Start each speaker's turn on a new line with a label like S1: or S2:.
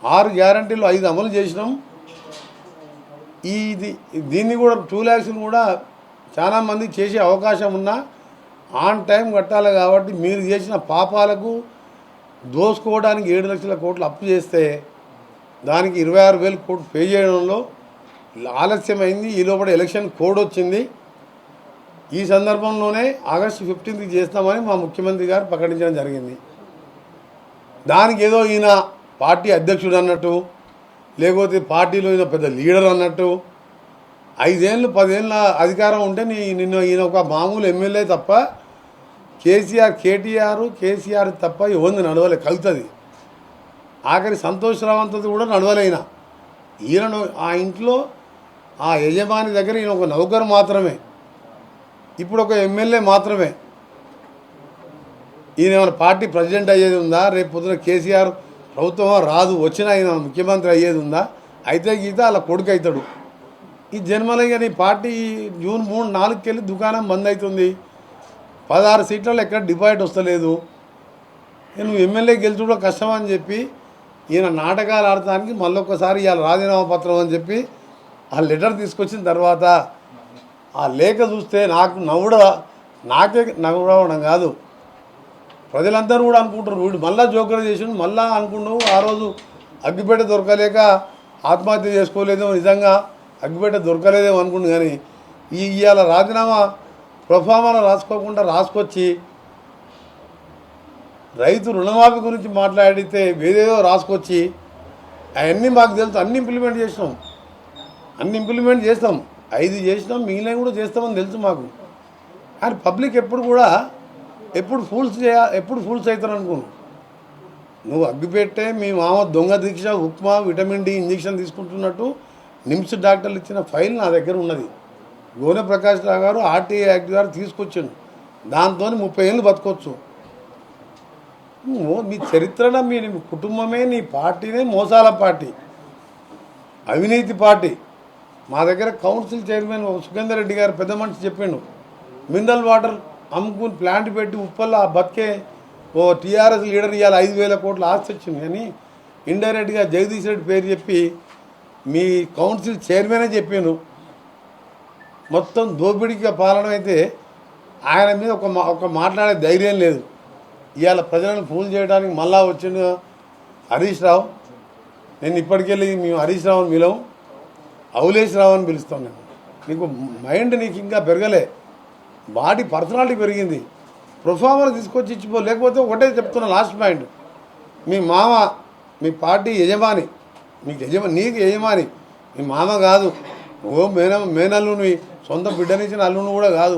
S1: 6 గ్యారంటీలు 5 అమలు చేసినాం. దీన్ని కూడా 2 lakhs కూడా చాలామంది చేసే అవకాశం ఉన్నా ఆన్ టైం కట్టాలి. కాబట్టి మీరు చేసిన పాపాలకు దోసుకోవడానికి 7 లక్షల కోట్లు అప్పు చేస్తే దానికి 26,000 కోట్లు పే చేయడంలో ఆలస్యమైంది. ఈ లోపల ఎలక్షన్ కోడ్ వచ్చింది. ఈ సందర్భంలోనే ఆగస్టు 15కి చేస్తామని మా ముఖ్యమంత్రి గారు ప్రకటించడం జరిగింది. దానికి ఏదో ఈయన పార్టీ అధ్యక్షుడు అన్నట్టు, లేకపోతే పార్టీలో ఈయన పెద్ద లీడర్ అన్నట్టు, 5 ఏళ్ళు 10 ఏళ్ళ అధికారం ఉంటే ఈయన ఒక మామూలు ఎమ్మెల్యే తప్ప కేసీఆర్ తప్ప ఎవరిని నడవలే. కలుతుంది ఆఖరి సంతోష్ రావంతది కూడా నడవలేన. ఈయన ఆ ఇంట్లో ఆ యజమాని దగ్గర ఈయన ఒక నౌకరు మాత్రమే, ఇప్పుడు ఒక ఎమ్మెల్యే మాత్రమే. ఈయన ఏమైనా పార్టీ ప్రెసిడెంట్ అయ్యేది ఉందా? రేపు పొద్దున కేసీఆర్ ప్రభుత్వం రాదు, వచ్చినా ఆయన ముఖ్యమంత్రి అయ్యేది ఉందా? అయితే గీత అలా కొడుకు అవుతాడు. ఈ జన్మలో నీ పార్టీ జూన్ 3, 4కి వెళ్ళి దుకాణం బంద్ అవుతుంది. 16 సీట్లలో ఎక్కడ డిపాజిట్ వస్తలేదు. నువ్వు ఎమ్మెల్యే గెలుచుడో కష్టం అని చెప్పి ఈయన నాటకాలు ఆడటానికి మళ్ళొక్కసారి ఇవాళ రాజీనామా పత్రం అని చెప్పి ఆ లెటర్ తీసుకొచ్చిన తర్వాత ఆ లేఖ చూస్తే నాకే నవ్వడం కాదు, ప్రజలందరూ కూడా అనుకుంటారు వీడు మళ్ళీ జోకర్ చేసిండు, మళ్ళీ అనుకుంటూ ఆ రోజు అగ్గిపేట దొరకలేక ఆత్మహత్య చేసుకోలేదేమో, నిజంగా అగ్గిపేట దొరకలేదేమో అనుకుంటు. కానీ ఇవాళ రాజీనామా ప్రొఫార్మాలో రాసుకొచ్చి రైతు రుణమాఫీ గురించి మాట్లాడితే వేరేదో రాసుకొచ్చి అవన్నీ మాకు తెలుసు, అన్ని ఇంప్లిమెంట్ చేస్తాం. 5 చేసినాం, మిగిలినవి కూడా చేస్తామని తెలుసు మాకు. కానీ పబ్లిక్ ఎప్పుడు ఫూల్స్ అవుతారు అనుకోను. నువ్వు అగ్గిపెట్టే మీ మామ దొంగ దీక్ష ఉప్మా విటమిన్ డి ఇంజక్షన్ తీసుకుంటున్నట్టు నిమ్స్ డాక్టర్లు ఇచ్చిన ఫైల్ నా దగ్గర ఉన్నది. గోనె ప్రకాష్ రావు గారు ఆర్టీఐ యాక్ట్ గారు తీసుకొచ్చాను. దాంతో 30 ఏళ్ళు బతకొచ్చు. మీ చరిత్రలో మీ కుటుంబమే, నీ పార్టీనే మోసాల పార్టీ, అవినీతి పార్టీ. మా దగ్గర కౌన్సిల్ చైర్మన్ సుఖేందర్ రెడ్డి గారు పెద్ద మనిషి చెప్పిండు, మినరల్ వాటర్ అమ్ముకుని ప్లాంట్ పెట్టి ఉప్పల్లో బతికే ఓ టీఆర్ఎస్ లీడర్ ఇవాళ 5,000 కోట్ల ఆస్తి వచ్చింది. కానీ ఇండైరెక్ట్గా జగదీష్ రెడ్డి పేరు చెప్పి మీ కౌన్సిల్ చైర్మనే చెప్పాను. మొత్తం దోపిడీగా పాలన అయితే ఆయన మీద ఒక మాట్లాడే ధైర్యం లేదు. ఇవాళ ప్రజలను ఫూల్ చేయడానికి మళ్ళా వచ్చిన హరీష్ రావు, నేను ఇప్పటికెళ్ళి మేము హరీష్ రావు అని పిలవం, అవులేష్ రావు అని పిలుస్తాం. నీకు మైండ్ నీకు ఇంకా పెరగలే, బాడీ పర్సనాలిటీ పెరిగింది. ప్రొఫార్మర్ తీసుకొచ్చి ఇచ్చిపో. లేకపోతే ఒకటే చెప్తున్నా లాస్ట్ పాయింట్, మీ మామ మీ పార్టీ యజమాని, నీకు యజమాని మీ మామ కాదు. ఓ మేనల్లుని సొంత బిడ్డనిచ్చిన అల్లుని కూడా కాదు.